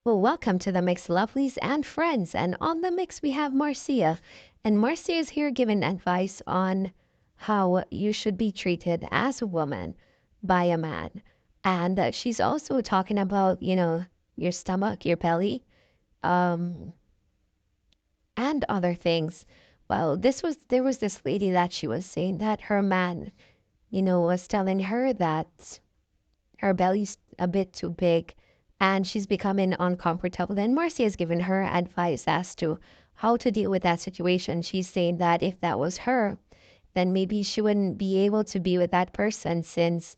Well, welcome to the Mix Lovelies and Friends. And on the mix, we have Marcia. And Marcia is here giving advice on how you should be treated as a woman by a man. And she's also talking about, your stomach, your belly, um, and other things. Well, there was this lady that she was saying that her man, was telling her that her belly's a bit too big and she's becoming uncomfortable. And Marcia has given her advice as to how to deal with that situation. She's saying that if that was her, then maybe she wouldn't be able to be with that person since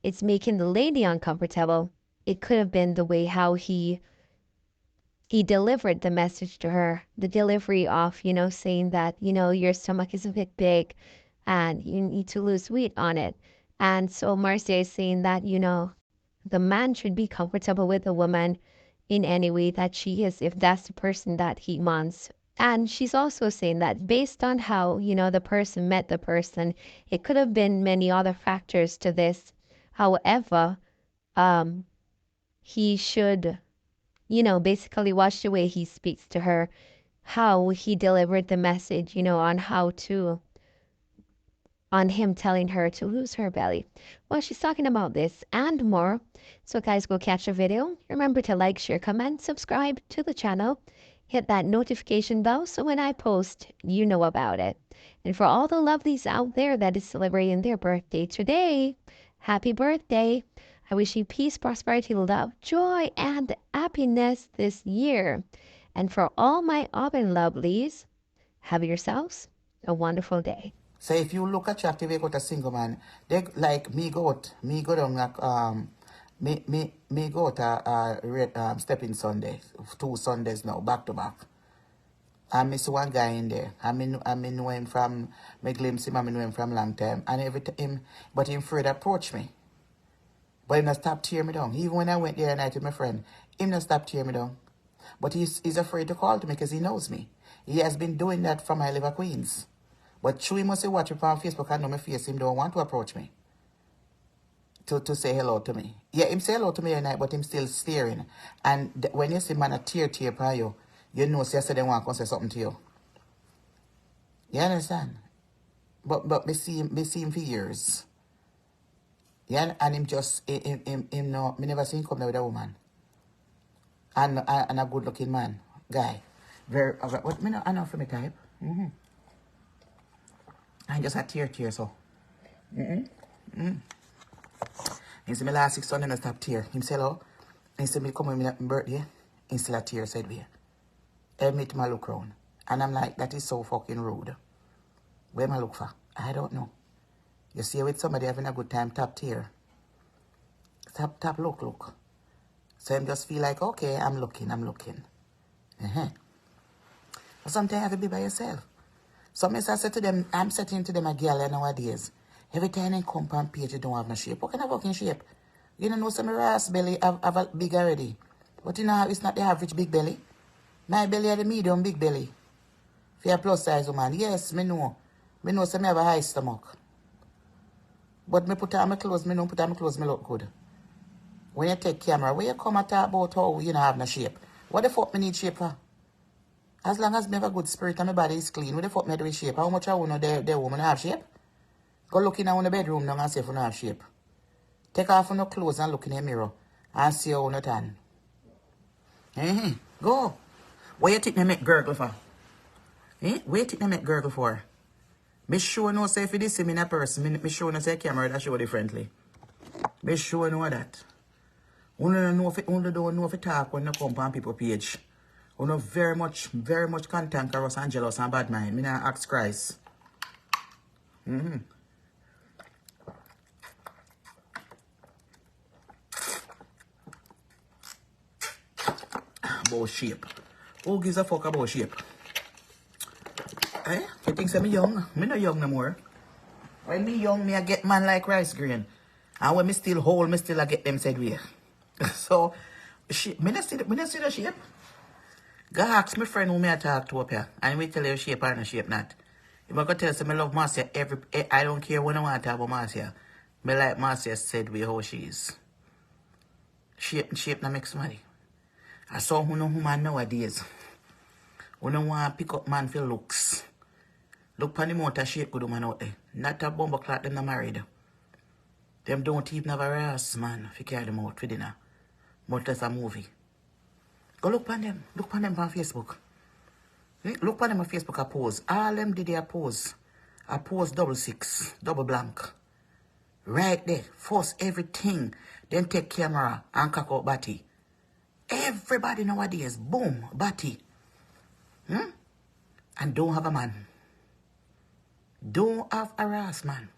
it's making the lady uncomfortable. It could have been the way how he delivered the message to her, the delivery of, saying that, your stomach is a bit big and you need to lose weight on it. And so Marcia is saying that, the man should be comfortable with a woman in any way that she is, if that's the person that he wants. And she's also saying that based on how, the person met the person, it could have been many other factors to this. However, um, he should, basically watch the way he speaks to her, how he delivered the message, on him telling her to lose her belly. Well, she's talking about this and more. So guys, go catch the video. Remember to like, share, comment, subscribe to the channel. Hit that notification bell so when I post, you know about it. And for all the lovelies out there that is celebrating their birthday today, happy birthday. I wish you peace, prosperity, love, joy, and happiness this year. And for all my oven lovelies, have yourselves a wonderful day. So if you look attractive, you got a single man. They like me go down like me go to red stepping Sunday, 2 Sundays now, back to back. I miss one guy in there. I know him from me glimpse him, I know him from long time. And every time but him afraid approach me. But he not stop tear me down. Even when I went there at night with my friend, him not stop tear me down. But he's afraid to call to me because he knows me. He has been doing that from my liver Queens. But true, he must watch me on Facebook and know my face. Him don't want to approach me. To say hello to me. Yeah, him say hello to me at night, but him still staring. And when you see man a tear by you, you know say they want to say something to you. You understand? But me see him for years. Yeah, and him just him no, me never seen him come there with a woman. And a good looking man, guy. Very what me I know for me type. I just had tear so. He said me last 6 Sunday I stop tear. Him say hello. He said me come with me at my birthday. He still a tear said we. Every meet my look round. And I'm like, that is so fucking rude. Where am I look for? I don't know. You see with somebody having a good time, tap tear. Tap look. So him just feel like, okay, I'm looking. But sometimes you have to be by yourself. So I say to them, I'm saying to them a girl nowadays, every time they come on page, you don't have no shape. What kind of fucking shape? You don't know some ass belly have a big already. But you know, it's not the average big belly. My belly is the medium big belly. For a plus size woman, yes, me know. Me know some have a high stomach. But me put on my clothes, me don't put on my clothes, me look good. When you take camera, when you come and talk about how you don't have no shape, what the fuck me need shape for? As long as me have a good spirit and my body is clean, what the fuck me do with shape? How much I want the woman have shape? Go look in the bedroom now and see if you have shape. Take off your clothes and look in the mirror and see how you tan. Go. What you think me make gurgle for? What you think me make gurgle for? Me sure no say if you see me in a person, me sure no say camera that show differently. Me sure know that. Only don't know if you talk when you come on people page. You know very much cantankerous and jealous and bad mind. Me not ask Christ. About shape. Who gives a fuck about shape? You think I'm young? Me not young no more. When me young, me I get man like rice grain. And when me still whole, me still I get them said way. So, me not see the shape. Go ask my friend who me I talk to up here. And we tell you shape or no shape not. If I go tell you, I love Marcia I don't care when I want to talk about Marcia. Me like Marcia said way how she is. Shape not make somebody. I saw who no woman nowadays. Who no want pick up man for looks. Look pan the motor shape good woman out there. Not a bumper clock them not married. Them don't even have a ass man if you carry them out for dinner. But that's a movie. Go look pan them. Look pan them on Facebook. Look pan them on Facebook a pose. All them did a pose. A pose double six, double blank. Right there. Force everything. Then take camera and cock out body. Everybody nowadays, boom, body. And don't have a man. Don't have a ass man.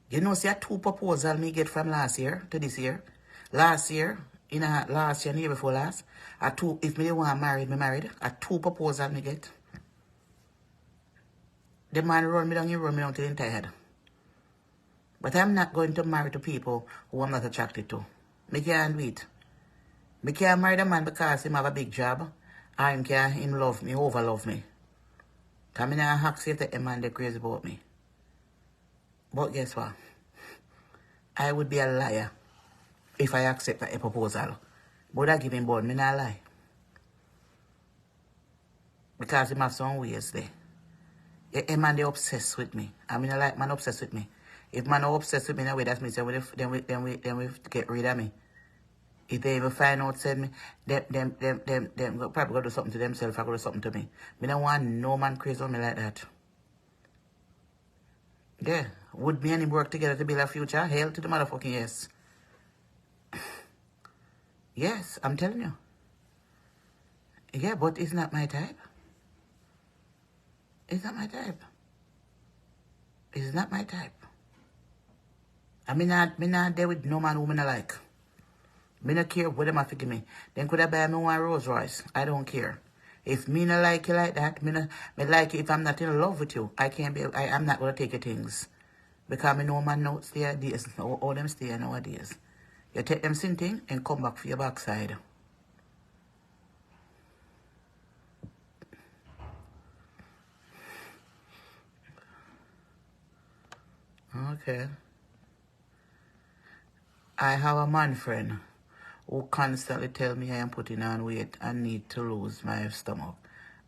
You know, see, 2 proposals me get from last year to this year. Last year, last year and the year before last, if me want married, me married. 2 proposals me get. The man run me down, he run me down till I'm tired. But I'm not going to marry to people who I'm not attracted to. Me can't do it. Me can't marry the man because he have a big job. Or him love me, over love me. Because I not ask if the man they crazy about me. But guess what? I would be a liar if I accept a proposal. But I give him board, me not lie. Because he have some ways there. A man they obsessed with me. I mean, I like man obsessed with me. If man are obsessed with me in a way, that means then we get rid of me. If they even find out, said me, them probably go do something to themselves, or go do something to me. Me don't want no man crazy on me like that. Yeah. Would me and him work together to build a future? Hell to the motherfucking yes. Yes, I'm telling you. Yeah, but it's not my type. It's not my type. It's not my type. I mean, me not there with no man who me not like. Me not care what them have to give me. Then could I buy me one Rolls Royce? I don't care. If me not like you like that, me like you if I'm not in love with you. I'm not gonna take your things. Because me know man now stay days. All them stay nowadays. You take them same thing and come back for your backside. Okay. I have a man friend who constantly tell me I am putting on weight and need to lose my stomach.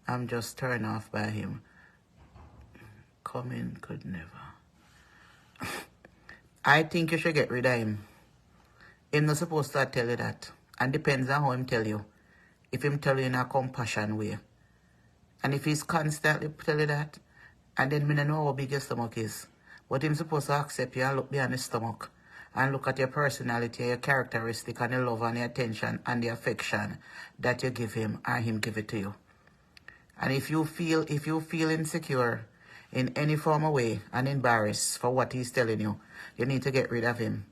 I'm just turned off by him. Coming could never. I think you should get rid of him. He's not supposed to tell you that. And depends on how him tell you. If him tell you in a compassion way. And if he's constantly tell you that, and then me don't know how big your stomach is. But him supposed to accept you and look behind his stomach. And look at your personality, your characteristic, and the love and the attention and the affection that you give him, and him give it to you. And if you feel insecure in any form of way and embarrassed for what he's telling you, you need to get rid of him.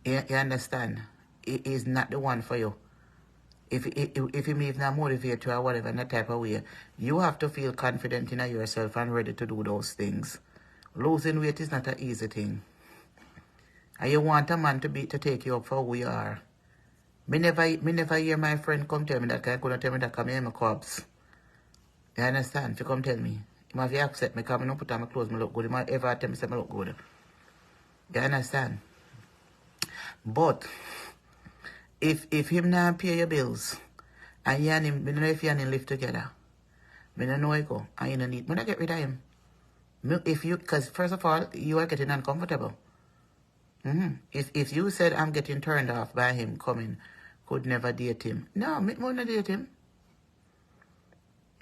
You understand? He is not the one for you. If he may not motivate you or whatever in that type of way, you have to feel confident in yourself and ready to do those things. Losing weight is not an easy thing. And you want a man to take you up for who you are. Me never hear my friend come tell me that guy couldn't tell me that come here my carbs. You understand? If you come tell me. He might accept me because I don't put on my clothes, I look good. He might ever tell me say I look good. You understand? But if him not pay your bills and you and him, I don't know if you and him live together. I don't know where you go. And you don't need me to get rid of him. Because first of all, you are getting uncomfortable. If you said I'm getting turned off by him coming, could never date him. No, me won't date him.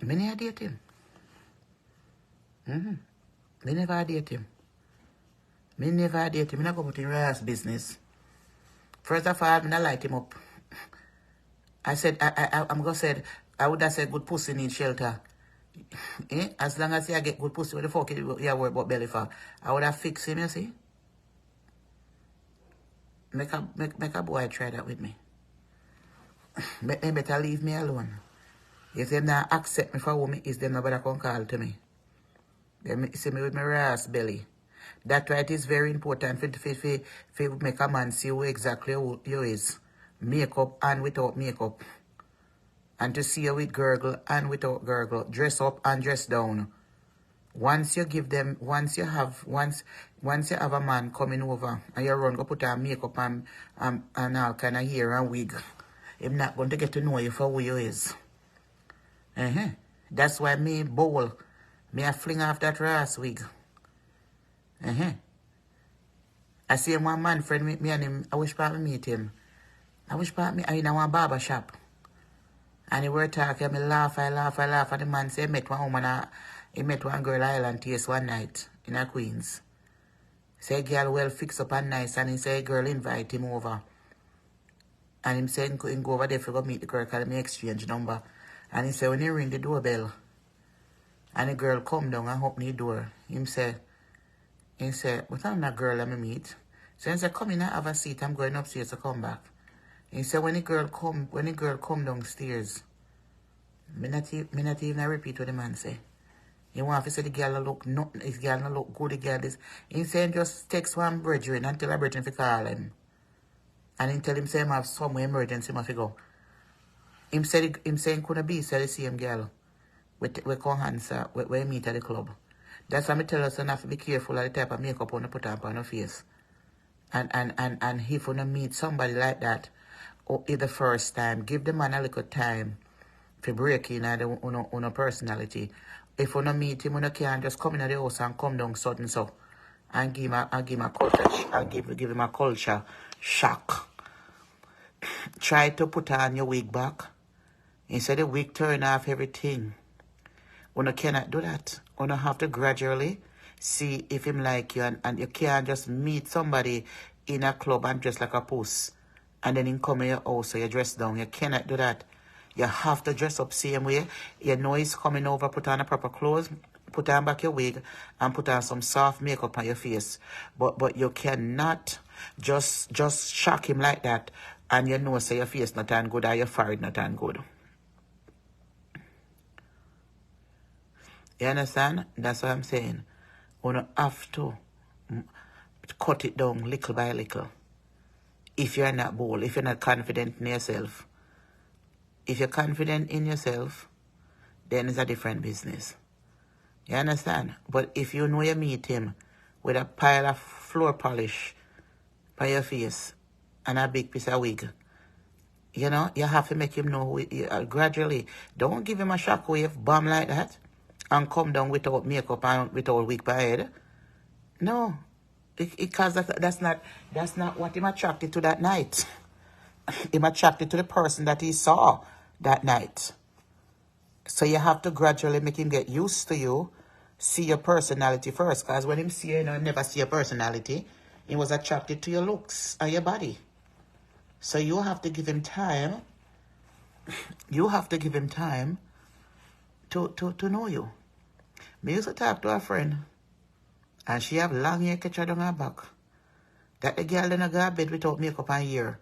Me never date him. Me never date him. Me never date him. Me not go put in ass business. First of all, me not light him up. I said, I'm gonna say, I would have said good pussy need shelter. As long as I get good pussy, what the fuck you worry about belly for? I would have fixed him, you see? Make a boy try that with me. Make them better leave me alone. If they not accept me for who me is, then nobody can call to me. They see me with my ass belly. That's why it is very important for make a man see who exactly who you is. Makeup and without makeup. And to see you with gurgle and without gurgle. Dress up and dress down. Once you give them, once you have a man coming over and you run go put on makeup and all kind of hair and wig, him not going to get to know you for who you is. That's why me bowl. Me I fling off that ass wig. I see one man friend me and him, I wish part me meet him. I wish part me I in one barber shop. And he were talking, I laugh, and the man say he met one girl island taste one night in a Queens. Say girl well fix up and nice, and he say girl invite him over. And him say he go over there for go meet the girl, call me exchange number. And he say when he ring the doorbell, and the girl come down and open the door, he say, but I'm not girl let me meet. So he say, come in and have a seat, I'm going upstairs to come back. He say when the girl come downstairs, me not even repeat what the man say. He want to say the girl look nothing, his girl not look good, the girl this. He say just text one brethren and tell a brethren to call him. And he tell him say him have some emergency must go. Him say he couldn't be say the same girl. We come answer we meet at the club. That's why I tell us enough to be careful of the type of makeup on put on your face. And if you meet somebody like that, or the first time, give the man a little time to break in on a personality. If you meet him, you can't just come in the house and come down sudden so and give him a culture give him a culture shock. Try to put on your wig back. Instead of wig turn off everything. You cannot do that. You have to gradually see if him like you and you can't just meet somebody in a club and dress like a puss and then him come in your house so you dress down. You cannot do that. You have to dress up same way. You know he's coming over, put on a proper clothes, put on back your wig and put on some soft makeup on your face. But you cannot just shock him like that and you know say your face not done good or your forehead not done good. You understand? That's what I'm saying. You don't have to cut it down little by little. If you're not bold, if you're not confident in yourself. If you're confident in yourself, then it's a different business. You understand? But if you know you meet him with a pile of floor polish by your face and a big piece of wig, you know, you have to make him know gradually. Don't give him a shockwave bomb like that and come down without makeup and without wig by head. No. Because that's not what him attracted to that night. Him attracted to the person that he saw that night. So you have to gradually make him get used to you, see your personality first. Because when him see you, never see your personality, he was attracted to your looks and your body. So you have to give him time. You have to give him time to know you. Me used to talk to a friend, and she have long hair catch down her back. That the girl didn't go to bed without makeup and hair.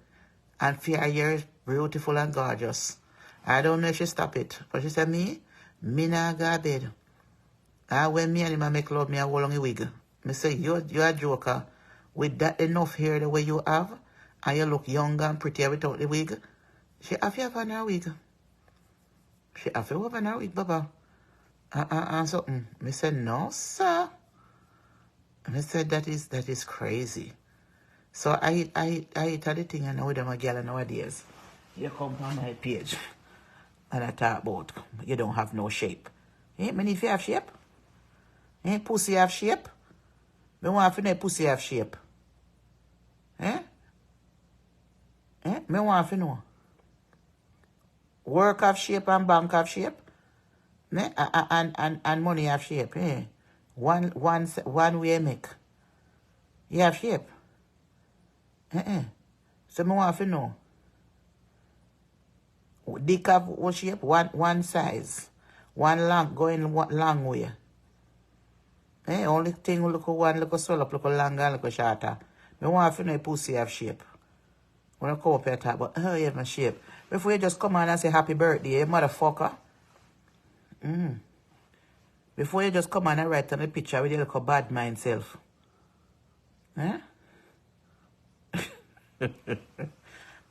And her hair is beautiful and gorgeous. I don't know if she stop it. But she said, me not go to bed. When me and him make love, me a hold on a wig. Me say, you're a joker. With that enough hair the way you have, and you look younger and prettier without the wig, she have to have on her wig. She have to have on her wig, Baba. And something. Me said, no, sir. And I said, that is crazy. So I tell the thing I know with them a girl nowadays. You come on my page and I talk about you don't have no shape. Me if you have shape? Pussy have shape? Me want to know pussy have shape. Me want to know. Work have shape and bank have shape. And money have shape. One way make. You have shape. So me want to know. Dick have what shape? One size. One long, going long way. Only thing look swell up, look longer, look shorter. Me want to know pussy have shape. When I come up here talk about, you have my shape. Before you just come on and say happy birthday, motherfucker. Before you just come on and write on the picture with your little bad mind self.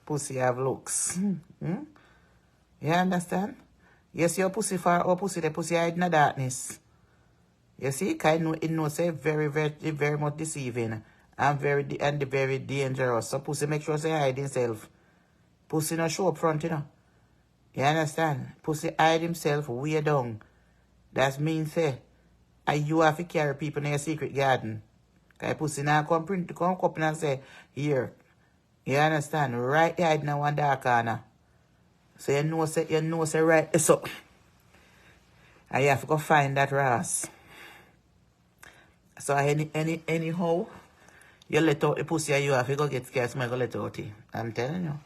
Pussy have looks. You understand? Yes, your pussy far or pussy the pussy hide in the darkness. You see, because it knows say very, very, very much deceiving and very dangerous. So pussy make sure say hide himself. Pussy not show up front, you know. You understand? Pussy hide himself way down. That means say, and you have to carry people in your secret garden. Because pussy now come up and say, here. You understand? Right there in one dark corner. So you know say right so. And you have to go find that Ross. So anyhow, you let out the pussy and you have to go get scared, somebody go let out it. I'm telling you.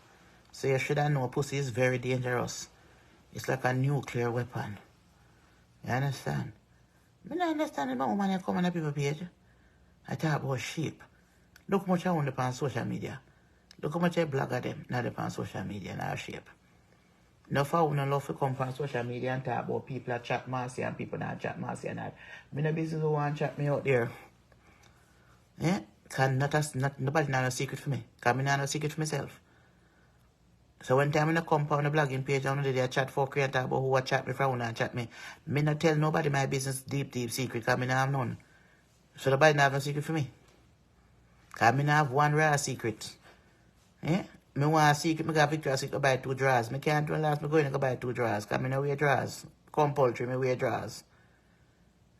So you should have known pussy is very dangerous. It's like a nuclear weapon. You understand? I don't understand about woman that come on the people page. I talk about sheep. Look how much I want on social media. Look how much I blog at them, not on social media, not sheep. No for no love to come on social media and talk about people that chat Marcia and people that chat Marcia and that. Me no business who want to chat me out there. Eh? Cause nobody know no secret for me. Cause me know no secret for myself. So when time I come on the blogging page, I know they chat for and talk about who a chat me from and chat me. Me not tell nobody my business deep secret cause me not have none. So nobody not have no secret for me. Cause me not have one rare secret. Eh? Me want a secret, me got Victoria's Secret buy 2 drawers. Me can't do last me going to go buy 2 drawers. Cause me no wear drawers. Compulsory, me wear drawers.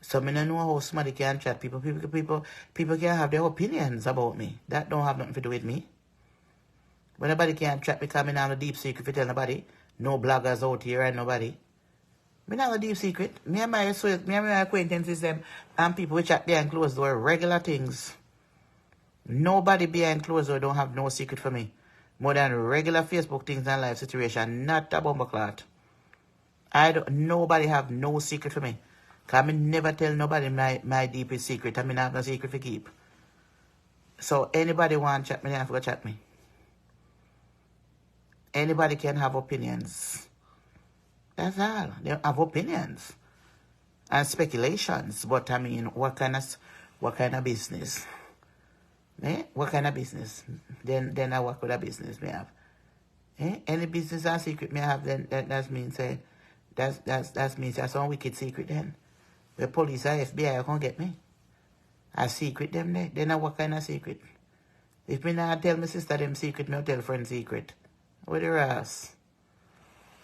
So me no know how somebody can chat people. People can have their opinions about me. That don't have nothing to do with me. When nobody can chat me because me not have a deep secret to tell nobody. No bloggers out here and nobody. Me not have a deep secret. Me and my acquaintances them and people which chat behind closed door regular things. Nobody behind closed door don't have no secret for me. More than regular Facebook things and life situation. Not a bumbleclot. Nobody have no secret for me. Because I never tell nobody my deepest secret. I mean, I have no secret to keep. So anybody want to chat me, they have to go chat me. Anybody can have opinions. That's all. They have opinions. And speculations. But I mean, what kind of business? Eh? What kind of business? Then I work with a business may have. Eh? Any business or secret may have, then that means that means that's some wicked secret then. The police or FBI can't get me. I secret them there. Then what kind of secret? If me not tell my sister them secret, me tell friend secret. What the ass?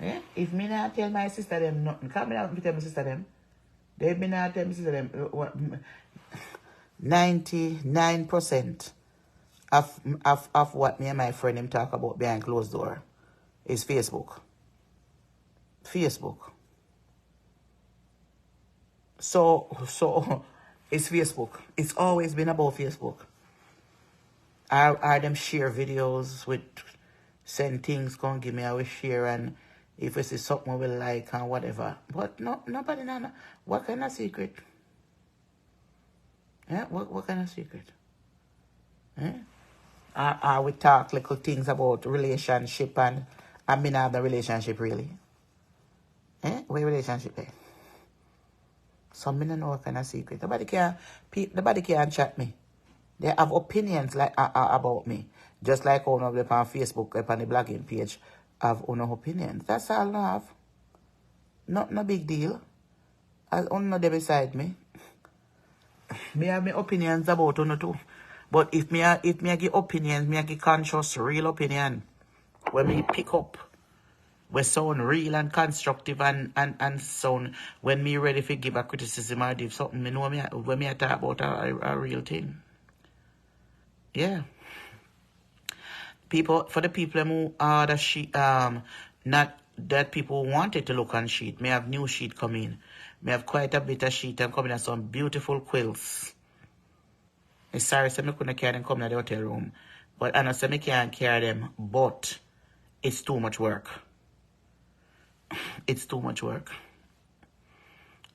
Eh? If me not tell my sister them nothing, can't me not tell my sister them. They me not tell my sister them what 99% of what me and my friend him talk about behind closed door is Facebook. Facebook. So it's Facebook. It's always been about Facebook. I them share videos with send things come give me I will share and if it's something we like and whatever. But nobody know. What kind of secret? Yeah, what kind of secret? Eh? I we talk little things about relationship and I mean I have the relationship really. Eh? What relationship there? So me don't know what kind of secret. Nobody can chat me. They have opinions like about me. Just like on up on Facebook, up on the blogging page, have own opinions. That's all I have. No big deal. I'll only there beside me. Me have my opinions about uno too. But if me give opinions, me give conscious, real opinion. When me pick up, we sound real and constructive and sound when me ready to give a criticism or give something, me know when me talk about a real thing. Yeah. For the people who are the sheet, not that people wanted to look on sheet. May have new sheet coming. May have quite a bit of sheet and coming and some beautiful quilts. I'm sorry, so I couldn't carry them coming to the hotel room. But I know so I can't carry them, but it's too much work. It's too much work.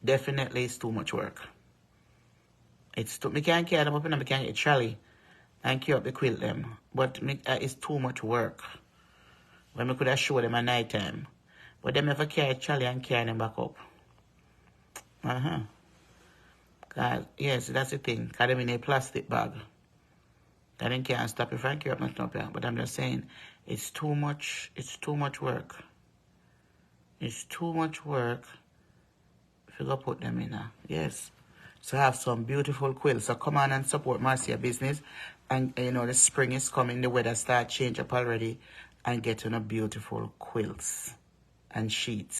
Definitely it's too much work. I can't carry them up and I can't get a trolley and carry up the quilt them. But it's too much work. When I could have showed them at night time. But them never carry a trolley and carry them back up. Yes, that's the thing. Because them in a plastic bag. I then can't stop if I carry up my stuff. But I'm just saying, it's too much work. It's too much work if you go put them in there. Yes. So I have some beautiful quilts. So come on and support Marcia business. And you know, the spring is coming, the weather start change up already. And get on a beautiful quilts and sheets.